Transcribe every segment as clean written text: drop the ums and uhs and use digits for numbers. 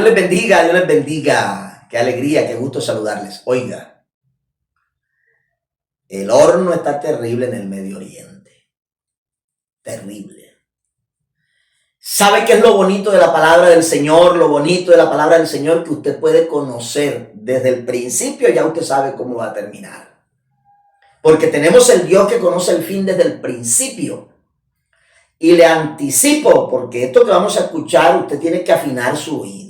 les bendiga, Dios les bendiga. Qué alegría, qué gusto saludarles. Oiga, el horno está terrible en el Medio Oriente. Terrible. ¿Sabe qué es lo bonito de la palabra del Señor? Lo bonito de la palabra del Señor que usted puede conocer desde el principio, ya usted sabe cómo va a terminar. Porque tenemos el Dios que conoce el fin desde el principio. Y le anticipo, porque esto que vamos a escuchar, usted tiene que afinar su oído.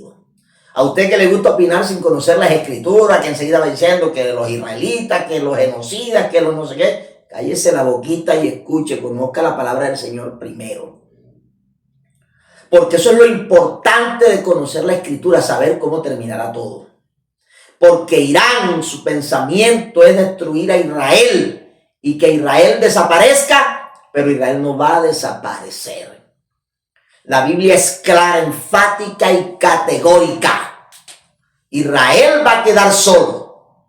A usted que le gusta opinar sin conocer las escrituras, que enseguida va diciendo que los israelitas, que los genocidas, que los no sé qué, cállese la boquita y escuche, conozca la palabra del Señor primero. Porque eso es lo importante de conocer la escritura, saber cómo terminará todo. Porque Irán, su pensamiento es destruir a Israel y que Israel desaparezca, pero Israel no va a desaparecer. La Biblia es clara, enfática y categórica. Israel va a quedar solo.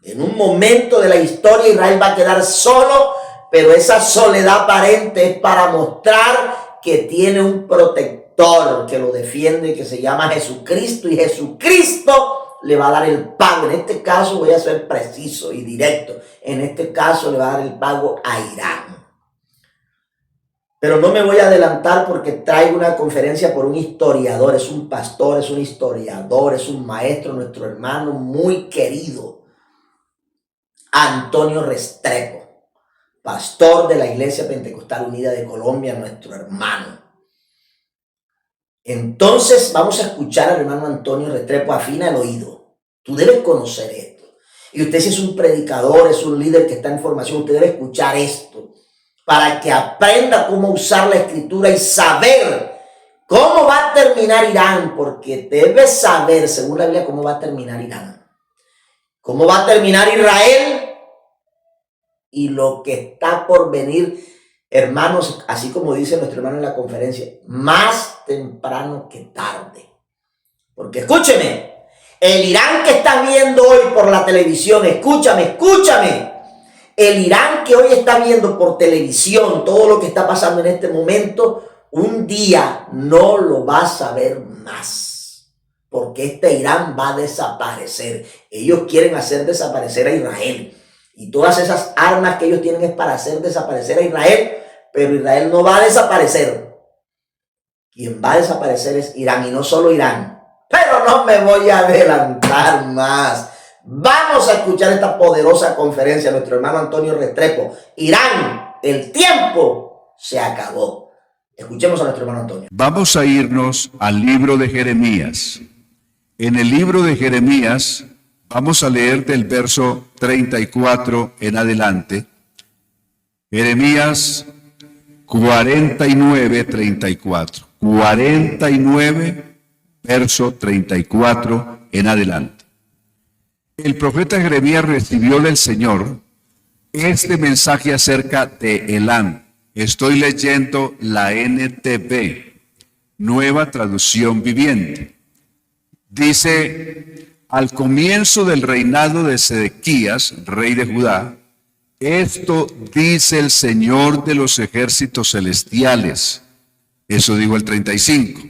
En un momento de la historia Israel va a quedar solo, pero esa soledad aparente es para mostrar que tiene un protector que lo defiende, que se llama Jesucristo, y Jesucristo le va a dar el pago. En este caso voy a ser preciso y directo. En este caso le va a dar el pago a Irán. Pero no me voy a adelantar porque traigo una conferencia por un historiador, es un pastor, es un historiador, es un maestro, nuestro hermano muy querido, Antonio Restrepo, pastor de la Iglesia Pentecostal Unida de Colombia, nuestro hermano. Entonces vamos a escuchar al hermano Antonio Restrepo. Afina el oído. Tú debes conocer esto. Y usted, si es un predicador, es un líder que está en formación, usted debe escuchar esto para que aprenda cómo usar la escritura y saber cómo va a terminar Irán, porque debe saber, según la Biblia, cómo va a terminar Irán, cómo va a terminar Israel y lo que está por venir, hermanos, así como dice nuestro hermano en la conferencia, más temprano que tarde. Porque escúcheme, el Irán que estás viendo hoy por la televisión, escúchame, el Irán que hoy está viendo por televisión todo lo que está pasando en este momento, un día no lo vas a ver más, porque este Irán va a desaparecer. Ellos quieren hacer desaparecer a Israel. Y todas esas armas que ellos tienen es para hacer desaparecer a Israel, pero Israel no va a desaparecer. Quien va a desaparecer es Irán, y no solo Irán. Pero no me voy a adelantar más. Vamos a escuchar esta poderosa conferencia de nuestro hermano Antonio Restrepo. Irán, el tiempo se acabó. Escuchemos a nuestro hermano Antonio. Vamos a irnos al libro de Jeremías. En el libro de Jeremías vamos a leer del verso 34 en adelante. Jeremías 49, 34. 49, verso 34 en adelante. El profeta Jeremías recibió del Señor este mensaje acerca de Elam. Estoy leyendo la NTV, Nueva Traducción Viviente. Dice: al comienzo del reinado de Sedequías, rey de Judá, esto dice el Señor de los ejércitos celestiales. Eso dijo el 35.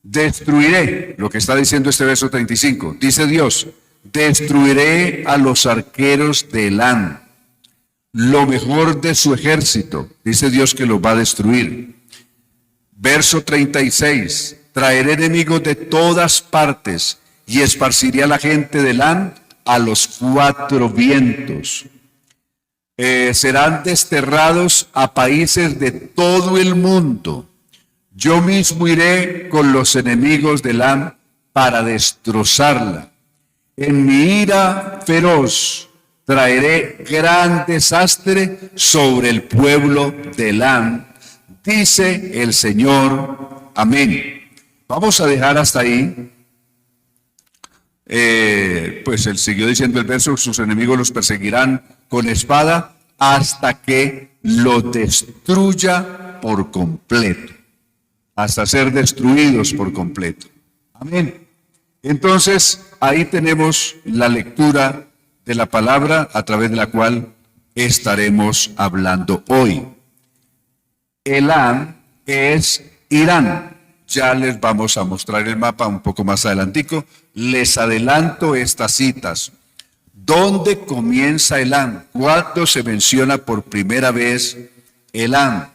Destruiré, lo que está diciendo este verso 35, dice Dios, destruiré a los arqueros de Elam, lo mejor de su ejército, dice Dios que los va a destruir. Verso 36, traeré enemigos de todas partes y esparciré a la gente de Elam a los cuatro vientos. Serán desterrados a países de todo el mundo. Yo mismo iré con los enemigos de Elam para destrozarla. En mi ira feroz traeré gran desastre sobre el pueblo de Elam, dice el Señor. Amén. Vamos a dejar hasta ahí. Pues él siguió diciendo el verso: sus enemigos los perseguirán con espada hasta que lo destruya por completo, hasta ser destruidos por completo. Amén. Entonces, ahí tenemos la lectura de la palabra a través de la cual estaremos hablando hoy. Elam es Irán. Ya les vamos a mostrar el mapa un poco más adelantico. Les adelanto estas citas. ¿Dónde comienza Elam? ¿Cuándo se menciona por primera vez Elam?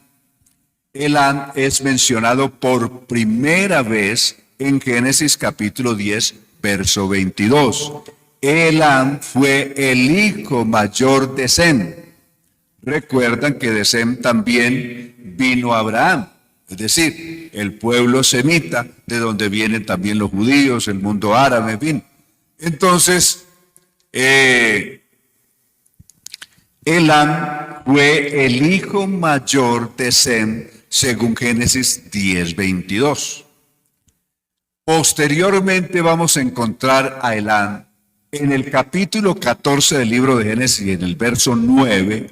Elam es mencionado por primera vez en Génesis capítulo 10, verso 22. Elam fue el hijo mayor de Sem. Recuerdan que de Sem también vino Abraham, es decir, el pueblo semita, de donde vienen también los judíos, el mundo árabe, en fin. Entonces, Elam fue el hijo mayor de Sem, según Génesis 10, 22. Posteriormente vamos a encontrar a Elam en el capítulo 14 del libro de Génesis, en el verso 9,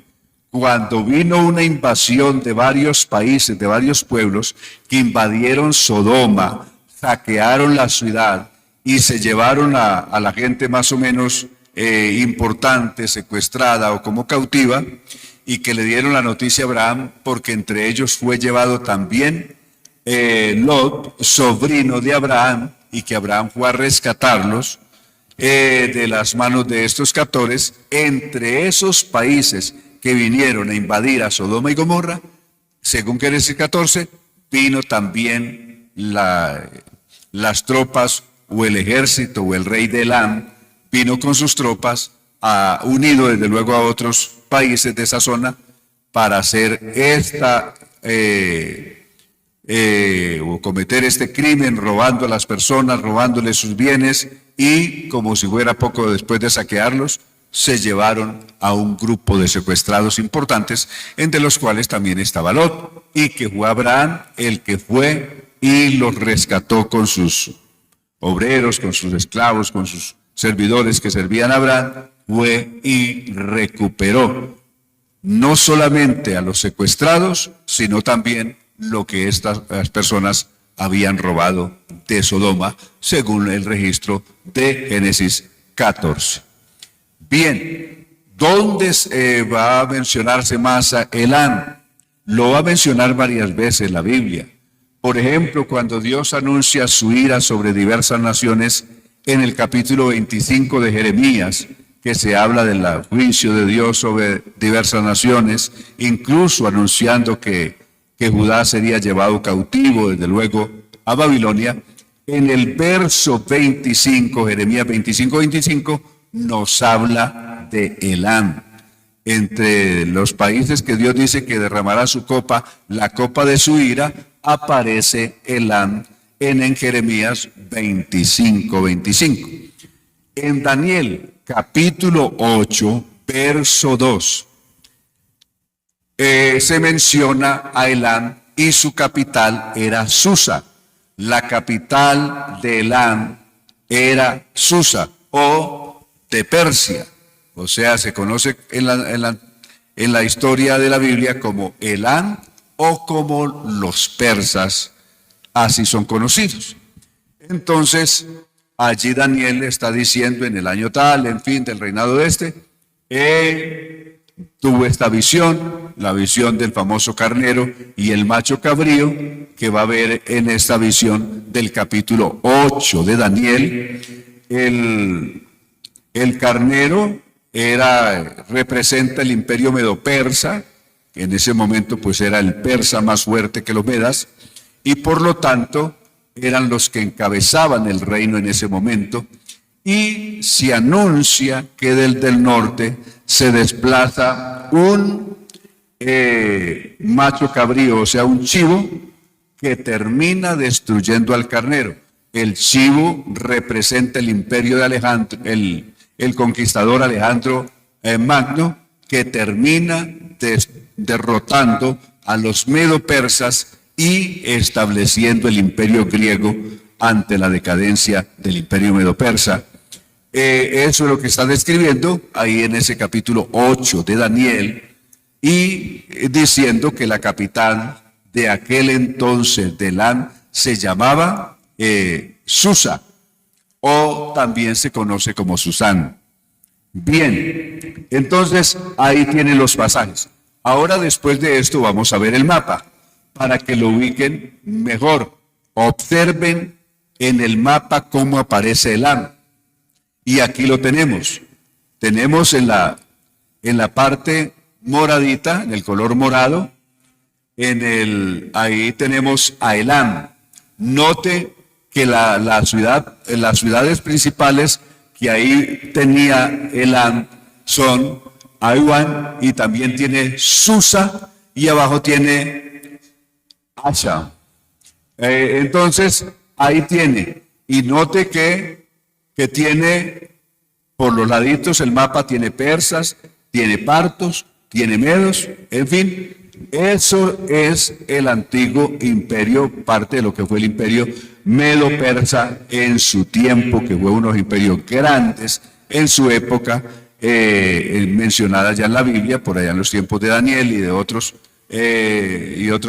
cuando vino una invasión de varios países, de varios pueblos, que invadieron Sodoma, saquearon la ciudad y se llevaron a la gente más o menos importante, secuestrada o como cautiva, y que le dieron la noticia a Abraham, porque entre ellos fue llevado también Lot, sobrino de Abraham, y que Abraham fue a rescatarlos de las manos de estos captores. Entre esos países que vinieron a invadir a Sodoma y Gomorra, según Génesis 14, vino también las tropas o el ejército o el rey de Elam, vino con sus tropas, unido desde luego a otros países de esa zona, para hacer o cometer este crimen, robando a las personas, robándoles sus bienes, y como si fuera poco después de saquearlos, se llevaron a un grupo de secuestrados importantes, entre los cuales también estaba Lot, y que fue Abraham el que fue y los rescató con sus obreros, con sus esclavos, con sus servidores que servían a Abraham, fue y recuperó no solamente a los secuestrados, sino también lo que estas personas habían robado de Sodoma, según el registro de Génesis 14. Bien, ¿dónde va a mencionarse más a Elam? Lo va a mencionar varias veces en la Biblia. Por ejemplo, cuando Dios anuncia su ira sobre diversas naciones, en el capítulo 25 de Jeremías, que se habla del juicio de Dios sobre diversas naciones, incluso anunciando que Judá sería llevado cautivo, desde luego, a Babilonia. En el verso 25, Jeremías 25, 25, nos habla de Elam. Entre los países que Dios dice que derramará su copa, la copa de su ira, aparece Elam en Jeremías 25, 25. En Daniel capítulo 8, verso 2, se menciona a Elam y su capital era Susa. La capital de Elam era Susa o de Persia. O sea, se conoce en la historia de la Biblia como Elam o como los persas, así son conocidos. Entonces, allí Daniel está diciendo en el año tal, en fin, del reinado de tuvo esta visión, la visión del famoso carnero y el macho cabrío, que va a ver en esta visión del capítulo 8 de Daniel. El carnero representa el imperio medo-persa, que en ese momento pues era el persa más fuerte que los medas, y por lo tanto eran los que encabezaban el reino en ese momento, y se anuncia que del norte se desplaza un macho cabrío, o sea, un chivo, que termina destruyendo al carnero. El chivo representa el imperio de Alejandro, el conquistador Alejandro Magno, que termina derrotando a los medo-persas y estableciendo el imperio griego ante la decadencia del imperio medo-persa. Eso es lo que está describiendo ahí en ese capítulo 8 de Daniel, y diciendo que la capital de aquel entonces de Elam se llamaba Susa, o también se conoce como Susán. Bien, entonces ahí tienen los pasajes. Ahora, después de esto, vamos a ver el mapa para que lo ubiquen mejor. Observen en el mapa cómo aparece Elam. Y aquí lo tenemos. Tenemos en la parte moradita, en el color morado, ahí tenemos a Elam. Note que las ciudades principales que ahí tenía Elam son Aiwan, y también tiene Susa, y abajo tiene Asha. Entonces, ahí tiene. Y note que tiene, por los laditos, el mapa tiene persas, tiene partos, tiene medos, en fin. Eso es el antiguo imperio, parte de lo que fue el imperio medo-persa en su tiempo, que fue unos imperios grandes en su época, mencionada ya en la Biblia, por allá en los tiempos de Daniel y de otros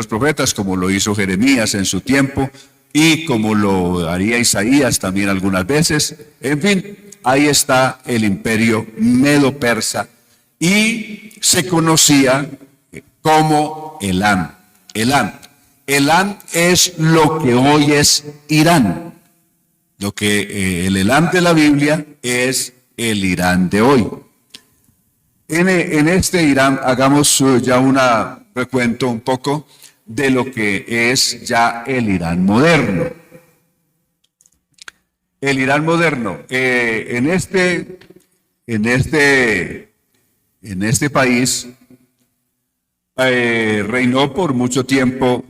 profetas, como lo hizo Jeremías en su tiempo y como lo haría Isaías también algunas veces. En fin, ahí está el imperio medo-persa y se conocía como Elam. Elam es lo que hoy es Irán. Lo que el Elam de la Biblia es el Irán de hoy. En este Irán hagamos ya un recuento un poco de lo que es ya el Irán moderno. El Irán moderno, en este país reinó por mucho tiempo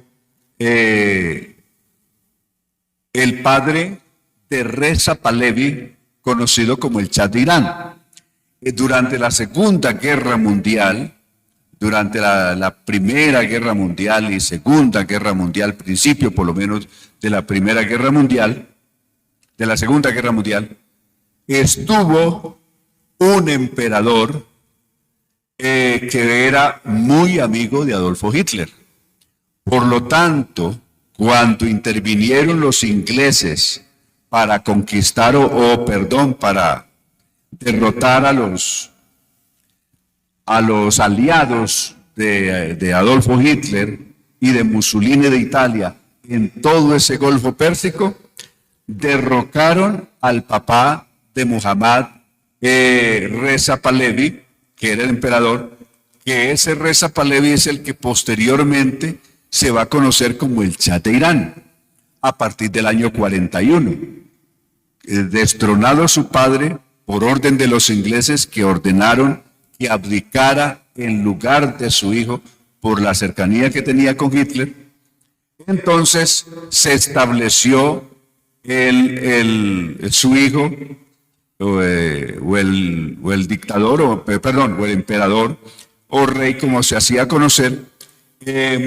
el padre de Reza Pahlavi, conocido como el Shah de Irán. Durante la Segunda Guerra Mundial, durante la Primera Guerra Mundial y Segunda Guerra Mundial, principio por lo menos de la Primera Guerra Mundial, de la Segunda Guerra Mundial, estuvo un emperador que era muy amigo de Adolfo Hitler. Por lo tanto, cuando intervinieron los ingleses para conquistar para derrotar a los aliados de Adolfo Hitler y de Mussolini de Italia en todo ese Golfo Pérsico, derrocaron al papá de Muhammad, Reza Pahlavi, que era el emperador, que ese Reza Pahlavi es el que posteriormente se va a conocer como el Shah de Irán, a partir del año 41. Destronado su padre por orden de los ingleses, que ordenaron que abdicara en lugar de su hijo por la cercanía que tenía con Hitler, entonces se estableció su hijo, o el dictador, o el emperador, o rey, como se hacía conocer,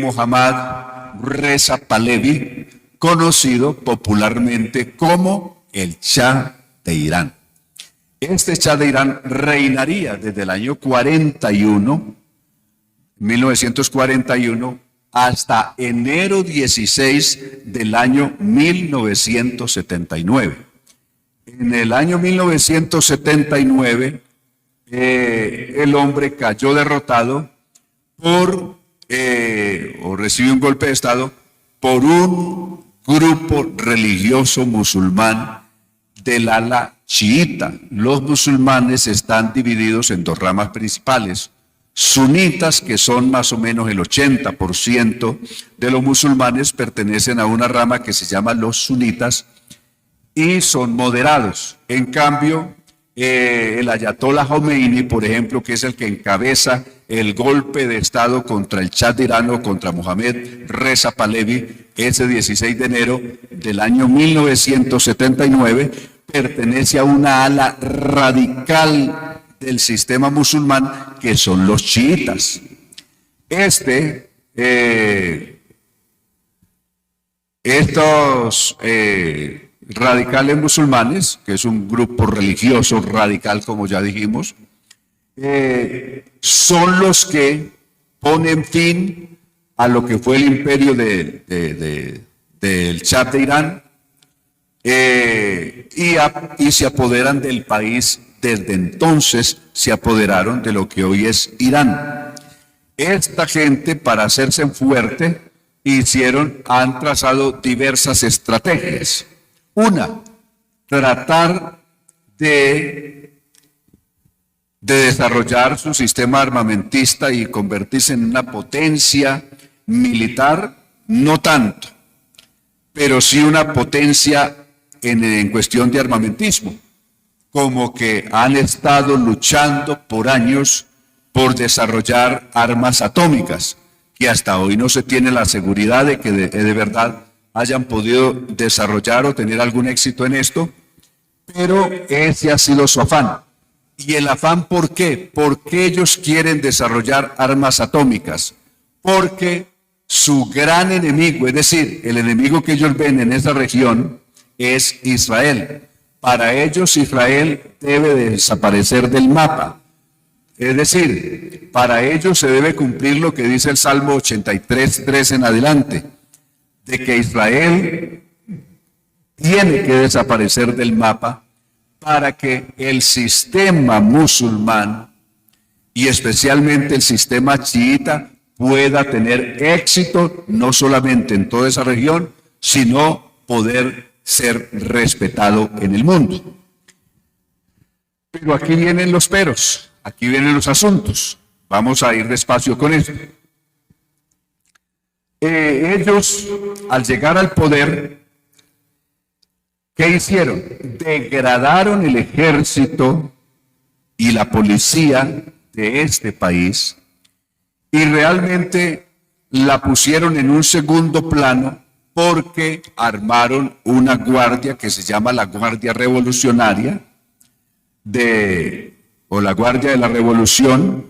Muhammad Reza Pahlavi, conocido popularmente como el Shah de Irán. Este Shah de Irán reinaría desde el año 1941, hasta enero 16 del año 1979. En el año 1979, el hombre cayó derrotado o recibió un golpe de Estado por un grupo religioso musulmán del ala chiita. Los musulmanes están divididos en dos ramas principales: sunitas, que son más o menos el 80% de los musulmanes, pertenecen a una rama que se llama los sunitas y son moderados. En cambio, el ayatollah Khomeini, por ejemplo, que es el que encabeza el golpe de Estado contra el Shah de Irán o contra Mohammad Reza Pahlavi, ese 16 de enero del año 1979, pertenece a una ala radical del sistema musulmán, que son los chiitas. Estos radicales musulmanes, que es un grupo religioso radical, como ya dijimos, son los que ponen fin a lo que fue el imperio del Shah de Irán, y se apoderan del país. Desde entonces se apoderaron de lo que hoy es Irán. Esta gente, para hacerse fuerte, han trazado diversas estrategias. Una, tratar de desarrollar su sistema armamentista y convertirse en una potencia militar, no tanto, pero sí una potencia en cuestión de armamentismo, como que han estado luchando por años por desarrollar armas atómicas, que hasta hoy no se tiene la seguridad de que de verdad hayan podido desarrollar o tener algún éxito en esto, pero ese ha sido su afán. ¿Y el afán por qué? Porque ellos quieren desarrollar armas atómicas, porque su gran enemigo, es decir, el enemigo que ellos ven en esa región, es Israel. Para ellos Israel debe desaparecer del mapa. Es decir, para ellos se debe cumplir lo que dice el Salmo 83:3 en adelante, de que Israel tiene que desaparecer del mapa para que el sistema musulmán y especialmente el sistema chiita pueda tener éxito no solamente en toda esa región, sino poder ser respetado en el mundo. Pero aquí vienen los peros, aquí vienen los asuntos. Vamos a ir despacio con esto. Ellos, al llegar al poder, ¿qué hicieron? Degradaron el ejército y la policía de este país y realmente la pusieron en un segundo plano porque armaron una guardia que se llama la Guardia Revolucionaria o la Guardia de la Revolución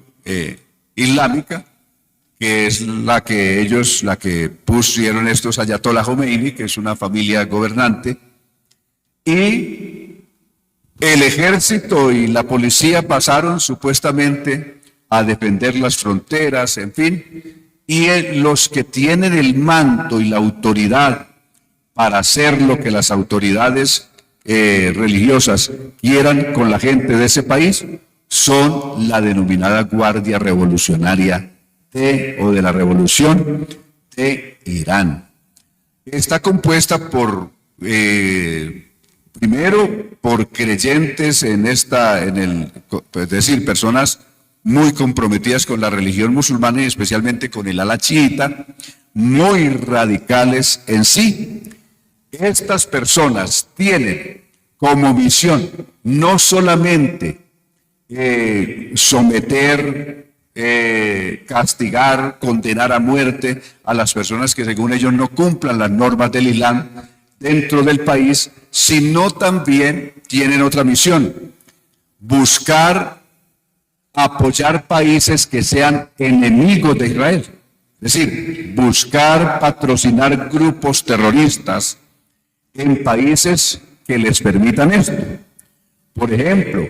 Islámica, que es la que pusieron estos Ayatollah Khomeini, que es una familia gobernante, y el ejército y la policía pasaron supuestamente a defender las fronteras, en fin, y los que tienen el manto y la autoridad para hacer lo que las autoridades religiosas quieran con la gente de ese país son la denominada Guardia Revolucionaria de la Revolución de Irán. Está compuesta por primero por creyentes es decir, personas muy comprometidas con la religión musulmana y especialmente con el ala chiita, muy radicales en sí. Estas personas tienen como misión no solamente someter, castigar, condenar a muerte a las personas que según ellos no cumplan las normas del Islam dentro del país, sino también tienen otra misión: buscar apoyar países que sean enemigos de Israel. Es decir, buscar patrocinar grupos terroristas en países que les permitan esto. Por ejemplo,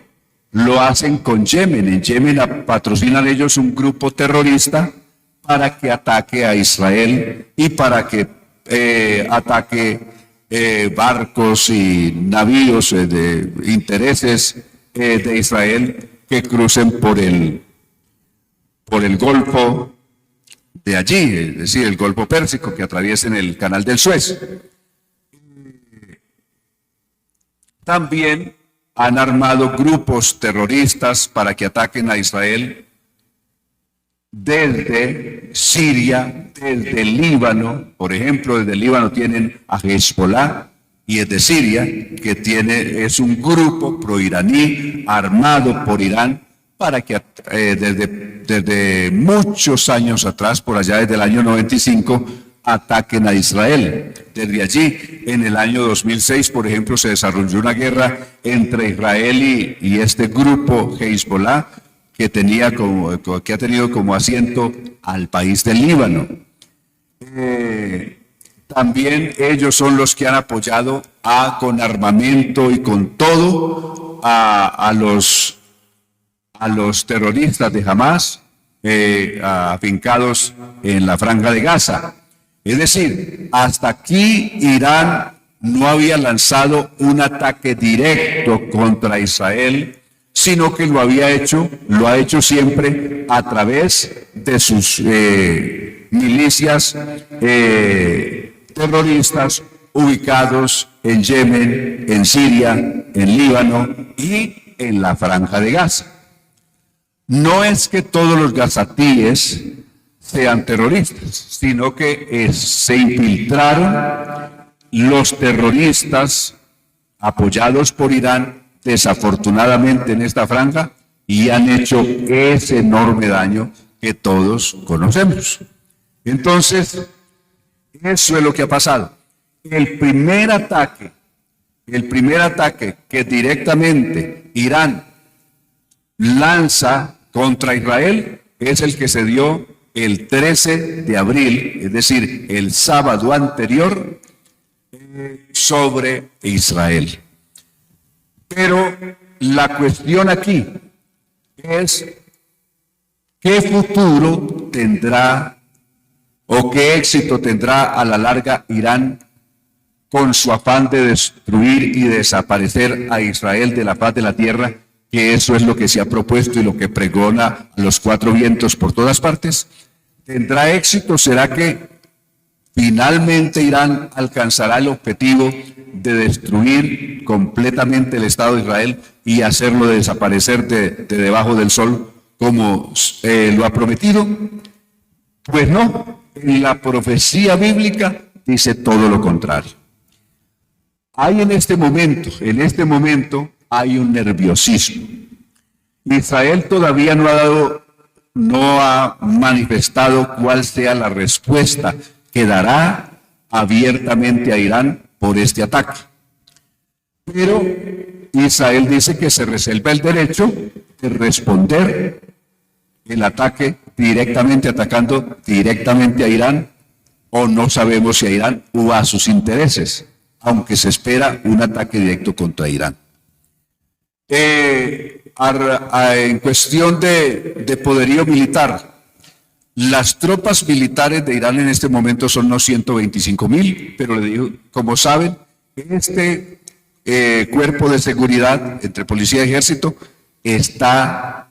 lo hacen con Yemen. En Yemen patrocinan ellos un grupo terrorista para que ataque a Israel y para que ataque barcos y navíos de intereses de Israel que crucen por el Golfo de allí, es decir, el Golfo Pérsico, que atraviesen el Canal del Suez. También han armado grupos terroristas para que ataquen a Israel desde Siria, desde el Líbano. Por ejemplo, desde el Líbano tienen a Hezbollah, y es de Siria, que es un grupo proiraní armado por Irán para que desde muchos años atrás, por allá desde el año 95, ataquen a Israel. Desde allí, en el año 2006, por ejemplo, se desarrolló una guerra entre Israel y este grupo Hezbollah, que ha tenido como asiento al país del Líbano. También ellos son los que han apoyado con armamento y con todo a los terroristas de Hamás afincados en la Franja de Gaza. Es decir, hasta aquí Irán no había lanzado un ataque directo contra Israel, sino que lo ha hecho siempre a través de sus milicias terroristas ubicados en Yemen, en Siria, en Líbano y en la Franja de Gaza. No es que todos los gazatíes sean terroristas, sino que se infiltraron los terroristas apoyados por Irán, desafortunadamente en esta franja, y han hecho ese enorme daño que todos conocemos. Entonces, eso es lo que ha pasado. El primer ataque que directamente Irán lanza contra Israel es el que se dio el 13 de abril, es decir, el sábado anterior, sobre Israel. Pero la cuestión aquí es qué futuro tendrá o qué éxito tendrá a la larga Irán con su afán de destruir y desaparecer a Israel de la faz de la tierra, que eso es lo que se ha propuesto y lo que pregona a los cuatro vientos por todas partes. ¿Tendrá éxito? ¿Será que finalmente Irán alcanzará el objetivo de destruir completamente el Estado de Israel y hacerlo desaparecer de debajo del sol como lo ha prometido? Pues no, la profecía bíblica dice todo lo contrario. Hay en este momento hay un nerviosismo. Israel todavía no ha manifestado cuál sea la respuesta que dará abiertamente a Irán por este ataque. Pero Israel dice que se reserva el derecho de responder el ataque directamente, atacando directamente a Irán, o no sabemos si a Irán o a sus intereses, aunque se espera un ataque directo contra Irán. En cuestión de poderío militar, las tropas militares de Irán en este momento son unos 125.000, pero le digo, como saben, este cuerpo de seguridad entre policía y ejército está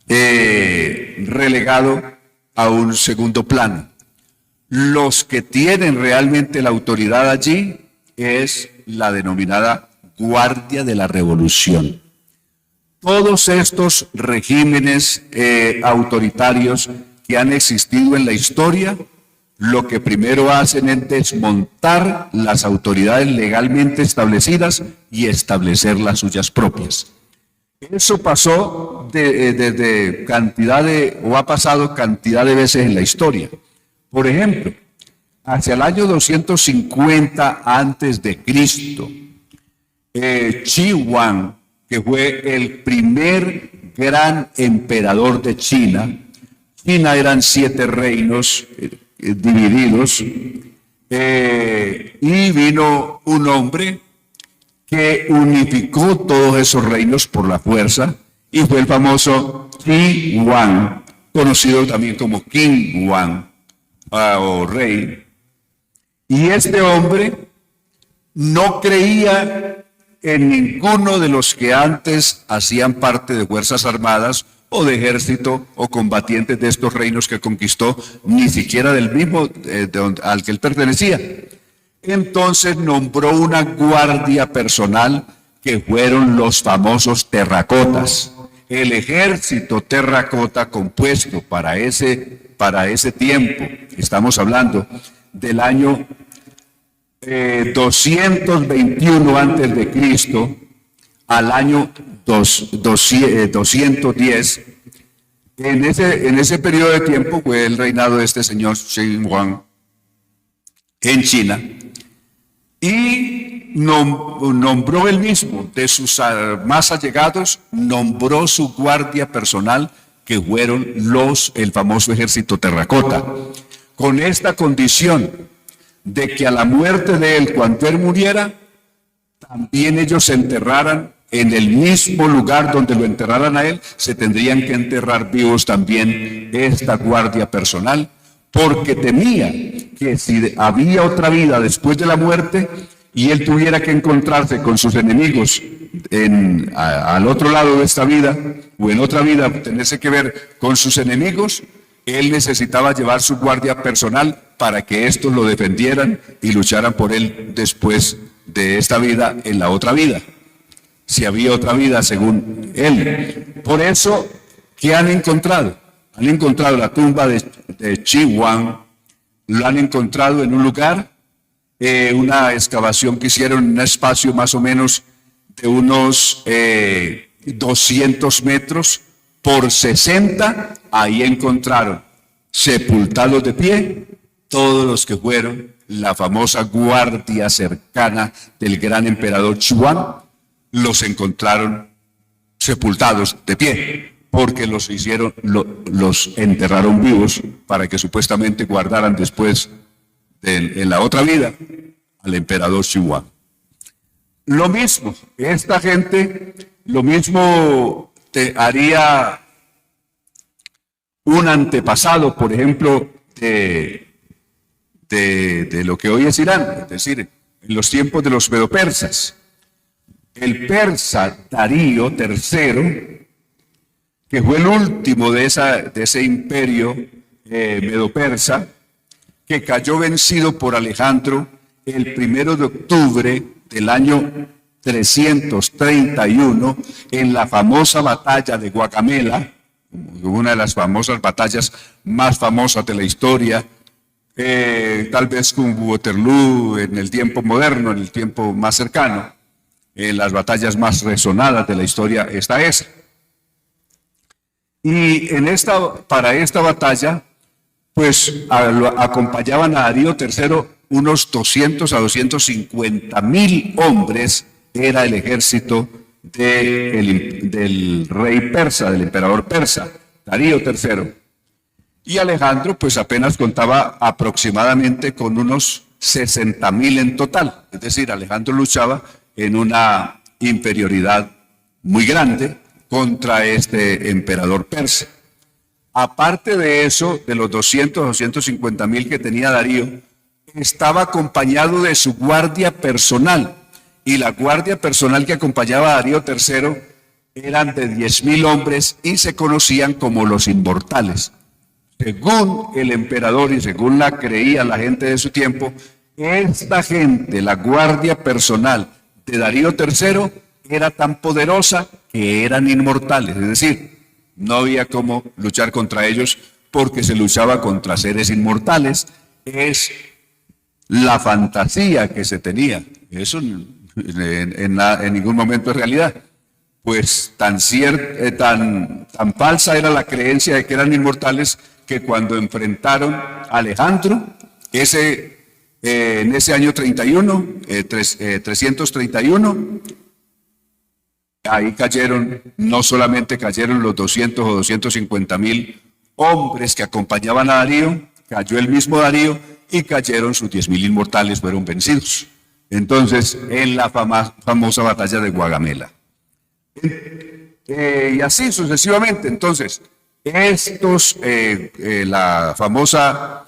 relegado a un segundo plano. Los que tienen realmente la autoridad allí es la denominada Guardia de la Revolución. Todos estos regímenes autoritarios que han existido en la historia, lo que primero hacen es desmontar las autoridades legalmente establecidas y establecer las suyas propias. Eso pasó ha pasado cantidad de veces en la historia. Por ejemplo, hacia el año 250 antes de Cristo, Qi Huang, que fue el primer gran emperador de China. China eran 7 reinos divididos, y vino un hombre que unificó todos esos reinos por la fuerza, y fue el famoso Qi Huang, conocido también como King Huang, o rey. Y este hombre no creía en ninguno de los que antes hacían parte de fuerzas armadas o de ejército o combatientes de estos reinos que conquistó, ni siquiera del mismo al que él pertenecía. Entonces nombró una guardia personal que fueron los famosos terracotas. El ejército terracota compuesto para ese tiempo, estamos hablando del año 221 antes de Cristo al año 210. En ese periodo de tiempo fue el reinado de este señor Qi Huang en China, y nombró él mismo de sus más allegados, nombró su guardia personal, que fueron el famoso ejército terracota, con esta condición de que a la muerte de él, cuando él muriera, también ellos se enterraran en el mismo lugar donde lo enterraran a él, se tendrían que enterrar vivos también esta guardia personal, porque temía que si había otra vida después de la muerte y él tuviera que encontrarse con sus enemigos al otro lado de esta vida, o en otra vida tenerse que ver con sus enemigos, él necesitaba llevar su guardia personal para que estos lo defendieran y lucharan por él después de esta vida en la otra vida, si había otra vida según él. Por eso, ¿qué han encontrado? Han encontrado la tumba de Chi Huang, lo han encontrado en un lugar, una excavación que hicieron en un espacio más o menos de unos 200 metros por 60, ahí encontraron sepultados de pie todos los que fueron la famosa guardia cercana del gran emperador Chuan, los encontraron sepultados de pie, porque los enterraron vivos para que supuestamente guardaran después en la otra vida al emperador Chuan. Lo mismo, esta gente, lo mismo te haría un antepasado, por ejemplo, de lo que hoy es Irán, es decir, en los tiempos de los medopersas. El persa Darío III, que fue el último de ese imperio medopersa, que cayó vencido por Alejandro el 1 de octubre del año 331 en la famosa batalla de Guacamela, una de las famosas batallas más famosas de la historia, tal vez con Waterloo en el tiempo moderno, en el tiempo más cercano, en las batallas más resonadas de la historia está esa. Y para esta batalla, pues acompañaban a Darío III unos 200 a 250.000 hombres, era el ejército del rey persa, del emperador persa, Darío III. Y Alejandro pues apenas contaba aproximadamente con unos 60.000 en total. Es decir, Alejandro luchaba en una inferioridad muy grande contra este emperador persa. Aparte de eso, de los 200 o 250.000 que tenía Darío, estaba acompañado de su guardia personal. Y la guardia personal que acompañaba a Darío III eran de 10.000 hombres y se conocían como los inmortales. Según el emperador y según la creía la gente de su tiempo, esta gente, la guardia personal de Darío III, era tan poderosa que eran inmortales. Es decir, no había cómo luchar contra ellos porque se luchaba contra seres inmortales. Es la fantasía que se tenía. Eso en ningún momento es realidad. Pues tan falsa era la creencia de que eran inmortales que cuando enfrentaron a Alejandro, en ese año 331, ahí no solamente cayeron los 200 o 250.000 hombres que acompañaban a Darío, cayó el mismo Darío y cayeron sus 10.000 inmortales, fueron vencidos. Entonces, en la famosa batalla de Guagamela. Y así sucesivamente. Entonces, la famosa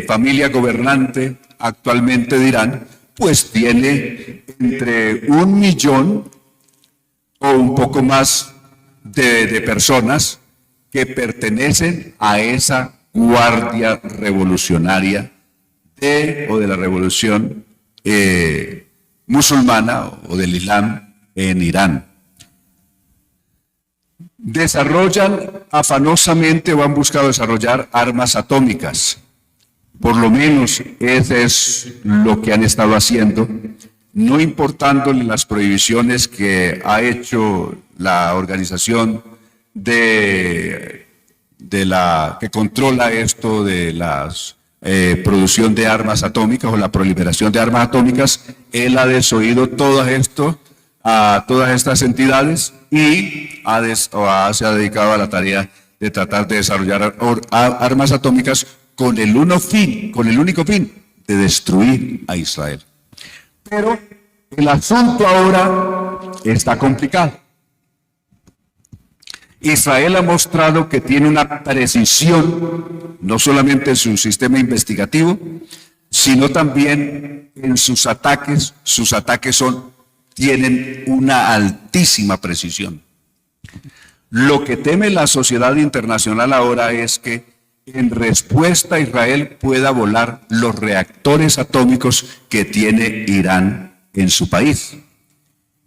familia gobernante actualmente de Irán, pues tiene entre 1 millón o un poco más de personas que pertenecen a esa guardia revolucionaria de la revolución musulmana o del Islam en Irán. Desarrollan afanosamente o han buscado desarrollar armas atómicas. Por lo menos ese es lo que han estado haciendo, no importándole las prohibiciones que ha hecho la organización que controla esto de la producción de armas atómicas o la proliferación de armas atómicas. Él ha desoído a todas estas entidades y se ha dedicado a la tarea de tratar de desarrollar armas atómicas con el único fin de destruir a Israel. Pero el asunto ahora está complicado. Israel ha mostrado que tiene una precisión, no solamente en su sistema investigativo, sino también en sus ataques. Sus ataques tienen una altísima precisión. Lo que teme la sociedad internacional ahora es que en respuesta Israel pueda volar los reactores atómicos que tiene Irán en su país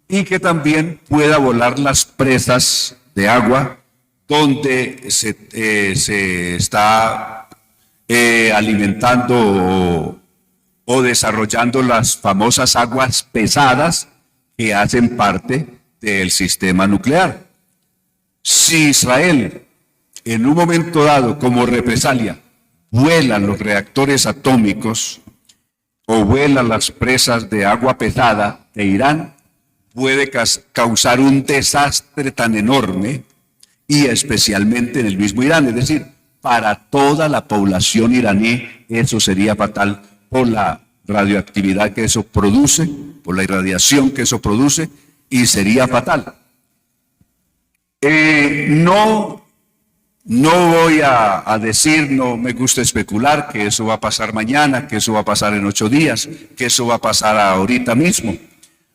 y que también pueda volar las presas de agua donde se está alimentando o desarrollando las famosas aguas pesadas que hacen parte del sistema nuclear. Si Israel en un momento dado, como represalia, vuela los reactores atómicos o vuela las presas de agua pesada de Irán, puede causar un desastre tan enorme, y especialmente en el mismo Irán, es decir, para toda la población iraní eso sería fatal por la radioactividad que eso produce, por la irradiación que eso produce, y sería fatal. No voy a decir, no me gusta especular que eso va a pasar mañana, que eso va a pasar en 8 días, que eso va a pasar ahorita mismo.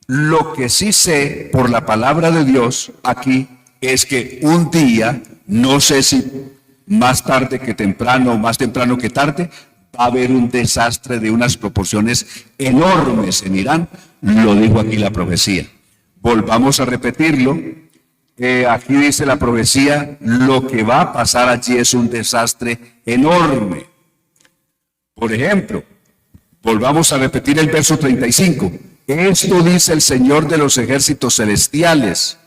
Lo que sí sé por la palabra de Dios aquí es que un día, no sé si más tarde que temprano o más temprano que tarde, va a haber un desastre de unas proporciones enormes en Irán. Lo dijo aquí la profecía. Volvamos a repetirlo. Aquí dice la profecía, lo que va a pasar allí es un desastre enorme. Por ejemplo, volvamos a repetir el verso 35. Esto dice el Señor de los ejércitos celestiales.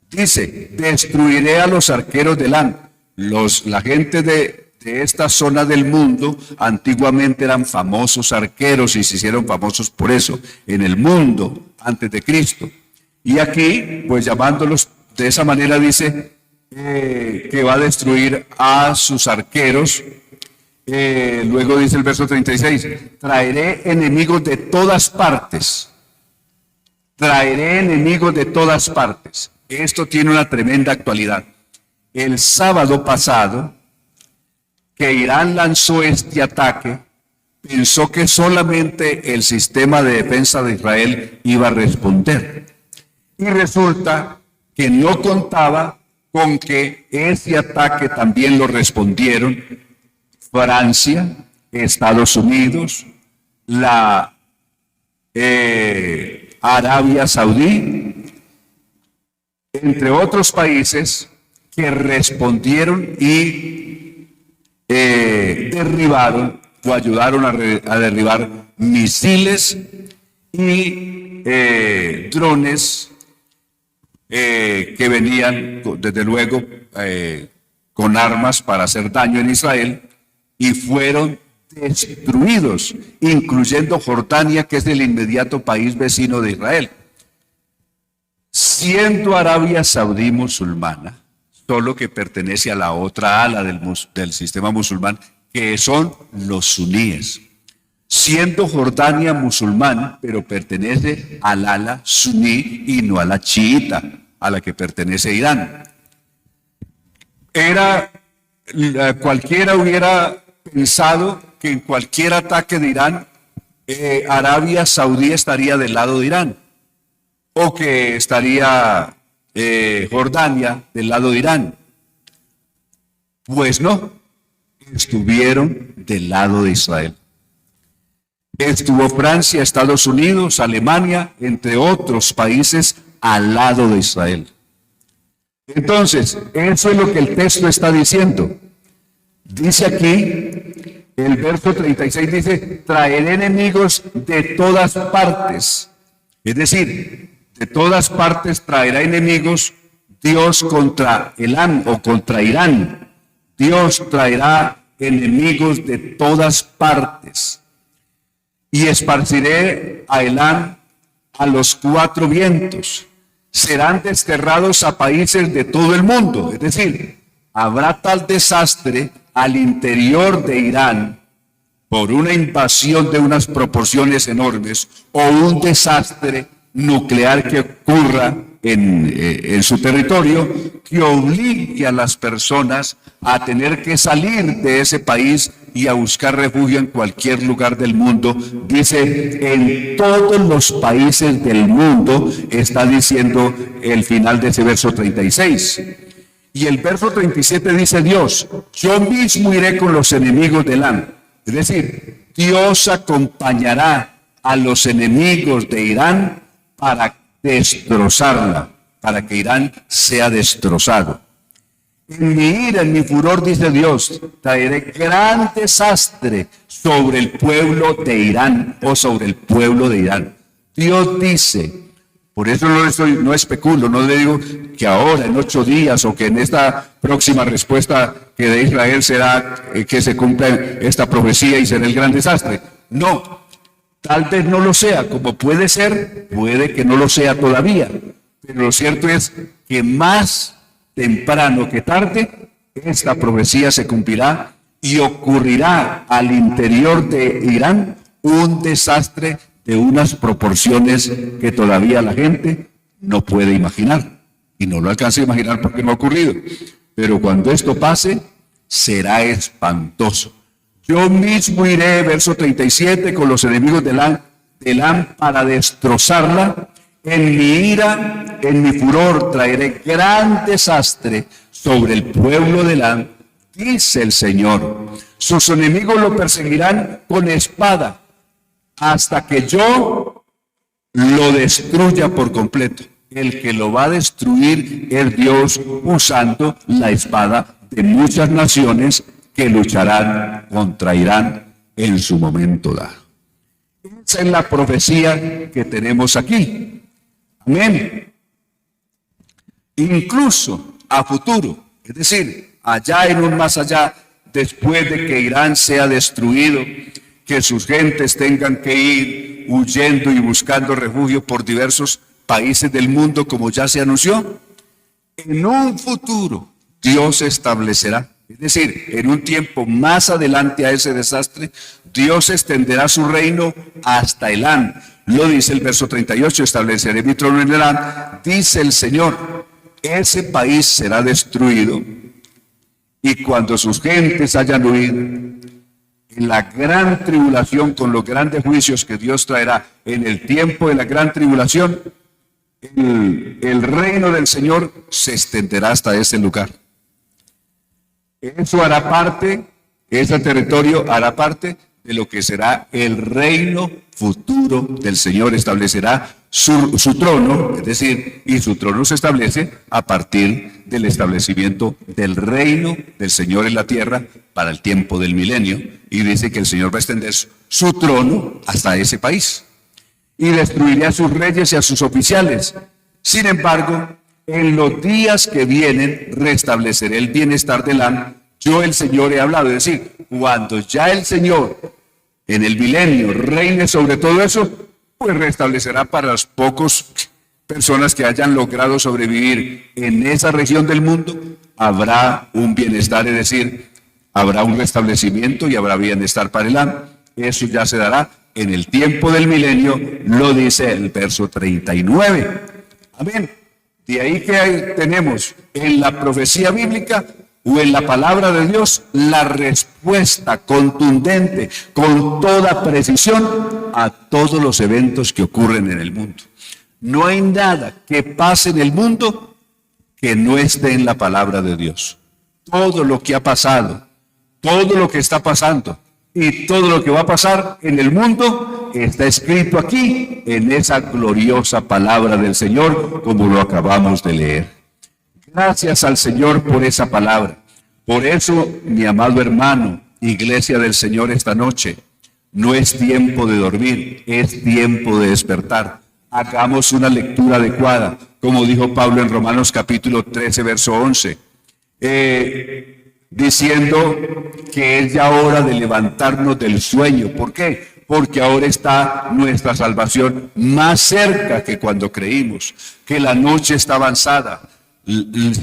Dice, destruiré a los arqueros de Elán. La gente de esta zona del mundo antiguamente eran famosos arqueros y se hicieron famosos por eso en el mundo antes de Cristo. Y aquí, pues llamándolos de esa manera, dice que va a destruir a sus arqueros. Luego dice el verso 36, traeré enemigos de todas partes. Traeré enemigos de todas partes. Esto tiene una tremenda actualidad. El sábado pasado, que Irán lanzó este ataque, pensó que solamente el sistema de defensa de Israel iba a responder. Y resulta que no contaba con que ese ataque también lo respondieron Francia, Estados Unidos, la Arabia Saudí, entre otros países que respondieron y derribaron o ayudaron a derribar misiles y drones que venían, desde luego, con armas para hacer daño en Israel, y fueron destruidos, incluyendo Jordania, que es el inmediato país vecino de Israel. Siendo Arabia Saudí musulmana, solo que pertenece a la otra ala del sistema musulmán, que son los suníes. Siendo Jordania musulmán, pero pertenece al ala suní y no a la chiita, a la que pertenece Irán. Cualquiera hubiera pensado que en cualquier ataque de Irán, Arabia Saudí estaría del lado de Irán, o que estaría Jordania del lado de Irán. Pues no, estuvieron del lado de Israel. Estuvo Francia, Estados Unidos, Alemania, entre otros países, al lado de Israel. Entonces, eso es lo que el texto está diciendo. Dice aquí, el verso 36 dice, traeré enemigos de todas partes. Es decir, de todas partes traerá enemigos Dios contra Elán o contra Irán. Dios traerá enemigos de todas partes. Y esparciré a Elán a los 4 vientos. Serán desterrados a países de todo el mundo. Es decir, habrá tal desastre al interior de Irán por una invasión de unas proporciones enormes o un desastre nuclear que ocurra en su territorio, que obligue a las personas a tener que salir de ese país y a buscar refugio en cualquier lugar del mundo. Dice, en todos los países del mundo, está diciendo el final de ese verso 36. Y el verso 37 dice Dios, yo mismo iré con los enemigos de Irán. Es decir, Dios acompañará a los enemigos de Irán para destrozarla, para que Irán sea destrozado. En mi ira, en mi furor, dice Dios, traeré gran desastre sobre el pueblo de Irán o sobre el pueblo de Irán. Dios dice, por eso no especulo, no le digo que ahora, en 8 días, o que en esta próxima respuesta que de Israel será que se cumpla esta profecía y será el gran desastre. No, tal vez no lo sea, como puede ser, puede que no lo sea todavía. Pero lo cierto es que más temprano que tarde, esta profecía se cumplirá y ocurrirá al interior de Irán un desastre de unas proporciones que todavía la gente no puede imaginar. Y no lo alcanza a imaginar porque no ha ocurrido. Pero cuando esto pase, será espantoso. Yo mismo iré, verso 37, con los enemigos de Elán para destrozarla. En mi ira, en mi furor, traeré gran desastre sobre el pueblo de Elán, dice el Señor. Sus enemigos lo perseguirán con espada hasta que yo lo destruya por completo. El que lo va a destruir es Dios usando la espada de muchas naciones que lucharán contra Irán en su momento dado. Esa es la profecía que tenemos aquí. Amén. Incluso a futuro, es decir, allá en un más allá, después de que Irán sea destruido, que sus gentes tengan que ir huyendo y buscando refugio por diversos países del mundo, como ya se anunció, en un futuro Dios establecerá, es decir, en un tiempo más adelante a ese desastre, Dios extenderá su reino hasta Elán. Lo dice el verso 38, estableceré mi trono en Elán, dice el Señor. Ese país será destruido y cuando sus gentes hayan huido, en la gran tribulación, con los grandes juicios que Dios traerá en el tiempo de la gran tribulación, el reino del Señor se extenderá hasta ese lugar. Eso hará parte, ese territorio hará parte de lo que será el reino futuro del Señor. Establecerá su trono, es decir, y su trono se establece a partir del establecimiento del reino del Señor en la tierra para el tiempo del milenio. Y dice que el Señor va a extender su trono hasta ese país y destruirá a sus reyes y a sus oficiales. Sin embargo, en los días que vienen restableceré el bienestar del Elán. Yo el Señor he hablado, es decir, cuando ya el Señor en el milenio reine sobre todo eso, pues restablecerá para las pocas personas que hayan logrado sobrevivir en esa región del mundo, habrá un bienestar, es decir, habrá un restablecimiento y habrá bienestar para el Elán. Eso ya se dará en el tiempo del milenio, lo dice el verso 39. Amén. De ahí que tenemos en la profecía bíblica o en la palabra de Dios la respuesta contundente, con toda precisión, a todos los eventos que ocurren en el mundo. No hay nada que pase en el mundo que no esté en la palabra de Dios. Todo lo que ha pasado, todo lo que está pasando y todo lo que va a pasar en el mundo está escrito aquí en esa gloriosa palabra del Señor, como lo acabamos de leer. Gracias al Señor por esa palabra. Por eso, mi amado hermano, iglesia del Señor, esta noche, no es tiempo de dormir, es tiempo de despertar. Hagamos una lectura adecuada, como dijo Pablo en Romanos capítulo 13, verso 11, diciendo que es ya hora de levantarnos del sueño. ¿Por qué? Porque ahora está nuestra salvación más cerca que cuando creímos, que la noche está avanzada,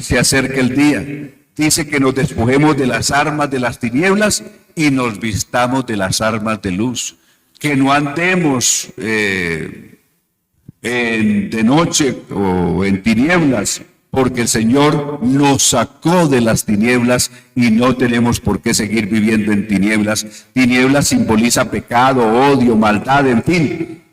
se acerca el día. Dice que nos despojemos de las armas de las tinieblas y nos vistamos de las armas de luz, que no andemos de noche o en tinieblas, porque el Señor nos sacó de las tinieblas y no tenemos por qué seguir viviendo en tinieblas. Tinieblas simboliza pecado, odio, maldad, en fin.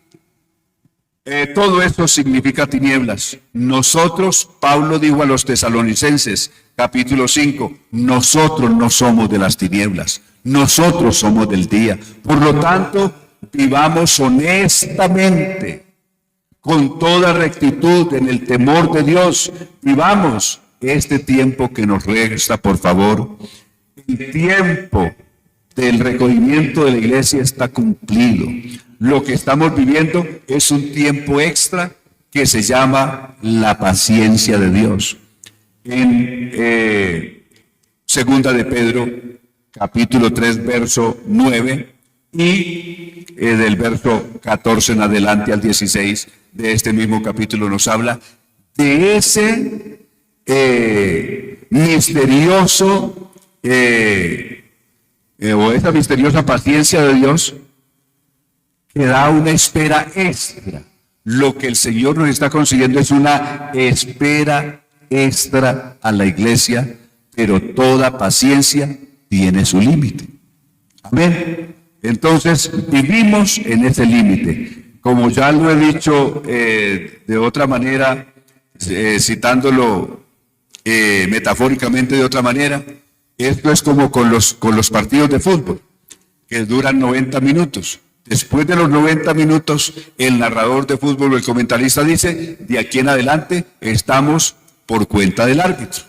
Todo esto significa tinieblas. Nosotros, Pablo dijo a los tesalonicenses, capítulo 5, nosotros no somos de las tinieblas, nosotros somos del día. Por lo tanto, vivamos honestamente, con toda rectitud, en el temor de Dios. Vivamos este tiempo que nos resta, por favor. El tiempo del recogimiento de la iglesia está cumplido. Lo que estamos viviendo es un tiempo extra que se llama la paciencia de Dios. En segunda de Pedro, capítulo 3, verso 9, y del verso 14 en adelante al 16 de este mismo capítulo nos habla de ese misterioso o esa misteriosa paciencia de Dios que da una espera extra. Lo que el Señor nos está consiguiendo es una espera extra a la iglesia, pero toda paciencia tiene su límite. Amén. Entonces vivimos en ese límite. Como ya lo he dicho de otra manera, citándolo metafóricamente de otra manera, esto es como con los partidos de fútbol, que duran 90 minutos. Después de los 90 minutos, el narrador de fútbol o el comentarista dice, de aquí en adelante estamos por cuenta del árbitro.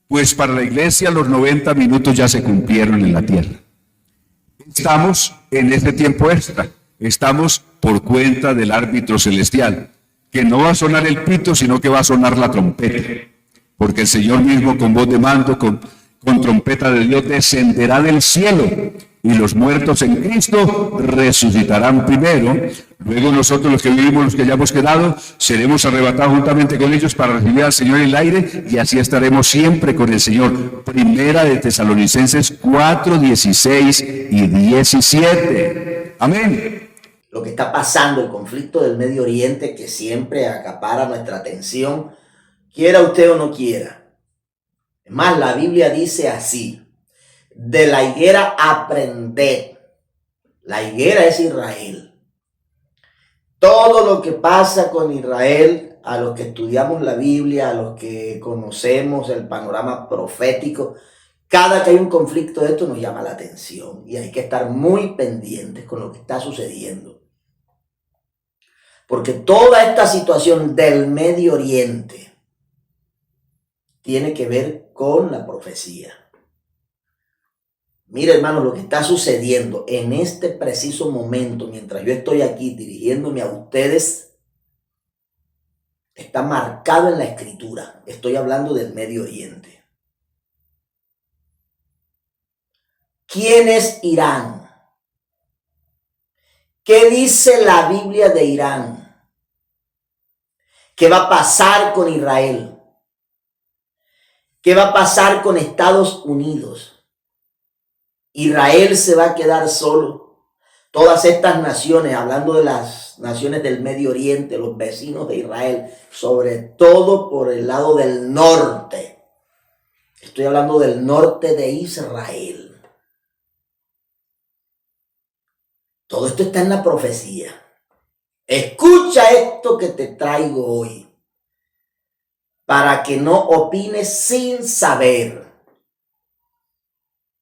Pues para la iglesia los 90 minutos ya se cumplieron en la tierra. Estamos en este tiempo extra, estamos por cuenta del árbitro celestial, que no va a sonar el pito, sino que va a sonar la trompeta, porque el Señor mismo con voz de mando, con trompeta de Dios, descenderá del cielo, y los muertos en Cristo resucitarán primero. Luego nosotros, los que vivimos, los que hayamos quedado, seremos arrebatados juntamente con ellos para recibir al Señor en el aire, y así estaremos siempre con el Señor. Primera de Tesalonicenses 4, 16 y 17. Amén. Lo que está pasando, el conflicto del Medio Oriente, que siempre acapara nuestra atención, quiera usted o no quiera. Es más, la Biblia dice así: de la higuera aprended. La higuera es Israel. Todo lo que pasa con Israel, a los que estudiamos la Biblia, a los que conocemos el panorama profético, cada que hay un conflicto de esto nos llama la atención y hay que estar muy pendientes con lo que está sucediendo. Porque toda esta situación del Medio Oriente tiene que ver con la profecía. Mira, hermanos, lo que está sucediendo en este preciso momento, mientras yo estoy aquí dirigiéndome a ustedes, está marcado en la Escritura. Estoy hablando del Medio Oriente. ¿Quién es Irán? ¿Qué dice la Biblia de Irán? ¿Qué va a pasar con Israel? ¿Qué va a pasar con Estados Unidos? Israel se va a quedar solo. Todas estas naciones, hablando de las naciones del Medio Oriente, los vecinos de Israel, sobre todo por el lado del norte. Estoy hablando del norte de Israel. Todo esto está en la profecía. Escucha esto que te traigo hoy, para que no opines sin saber.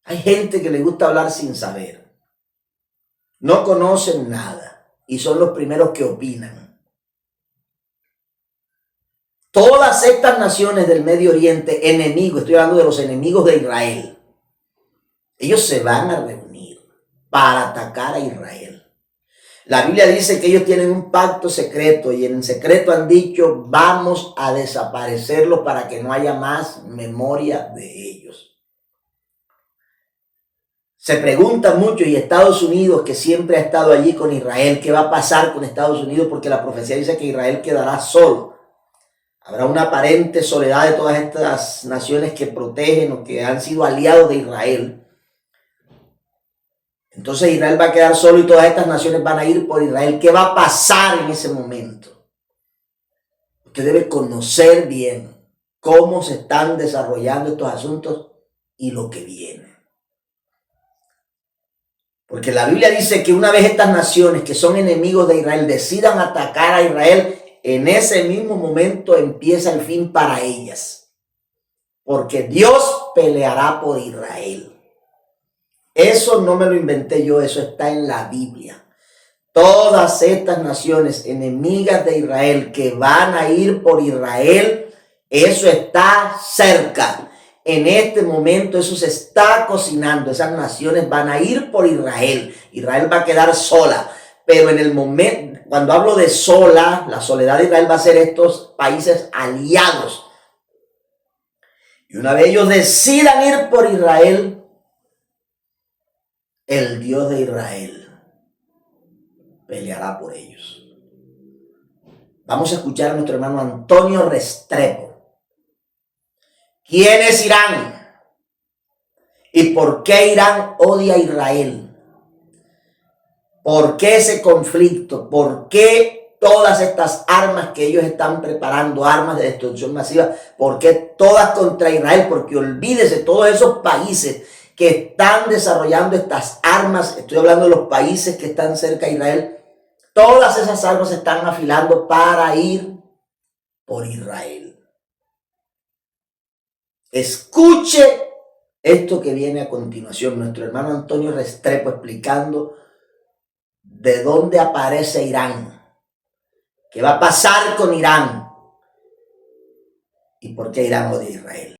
Hay gente que le gusta hablar sin saber. No conocen nada y son los primeros que opinan. Todas estas naciones del Medio Oriente, enemigos, estoy hablando de los enemigos de Israel, ellos se van a reunir para atacar a Israel. La Biblia dice que ellos tienen un pacto secreto y en secreto han dicho, vamos a desaparecerlos para que no haya más memoria de ellos. Se pregunta mucho, y Estados Unidos, que siempre ha estado allí con Israel, ¿qué va a pasar con Estados Unidos? Porque la profecía dice que Israel quedará solo. Habrá una aparente soledad de todas estas naciones que protegen o que han sido aliados de Israel. Entonces Israel va a quedar solo y todas estas naciones van a ir por Israel. ¿Qué va a pasar en ese momento? Usted debe conocer bien cómo se están desarrollando estos asuntos y lo que viene. Porque la Biblia dice que una vez estas naciones que son enemigos de Israel decidan atacar a Israel, en ese mismo momento empieza el fin para ellas. porque Dios peleará por Israel. Eso no me lo inventé yo, eso está en la Biblia. Todas estas naciones enemigas de Israel que van a ir por Israel, eso está cerca. En este momento eso se está cocinando. Esas naciones van a ir por Israel. Israel va a quedar sola. Pero en el momento, cuando hablo de sola, la soledad de Israel va a ser estos países aliados. Y una vez ellos decidan ir por Israel, el Dios de Israel peleará por ellos. Vamos a escuchar a nuestro hermano Antonio Restrepo. ¿Quién es Irán? ¿Y por qué Irán odia a Israel? ¿Por qué ese conflicto? ¿Por qué todas estas armas que ellos están preparando, armas de destrucción masiva? ¿Por qué todas contra Israel? Porque olvídese, todos esos países que están desarrollando estas armas, estoy hablando de los países que están cerca de Israel, todas esas armas se están afilando para ir por Israel. Escuche esto que viene a continuación, nuestro hermano Antonio Restrepo explicando de dónde aparece Irán, qué va a pasar con Irán y por qué Irán odia a Israel.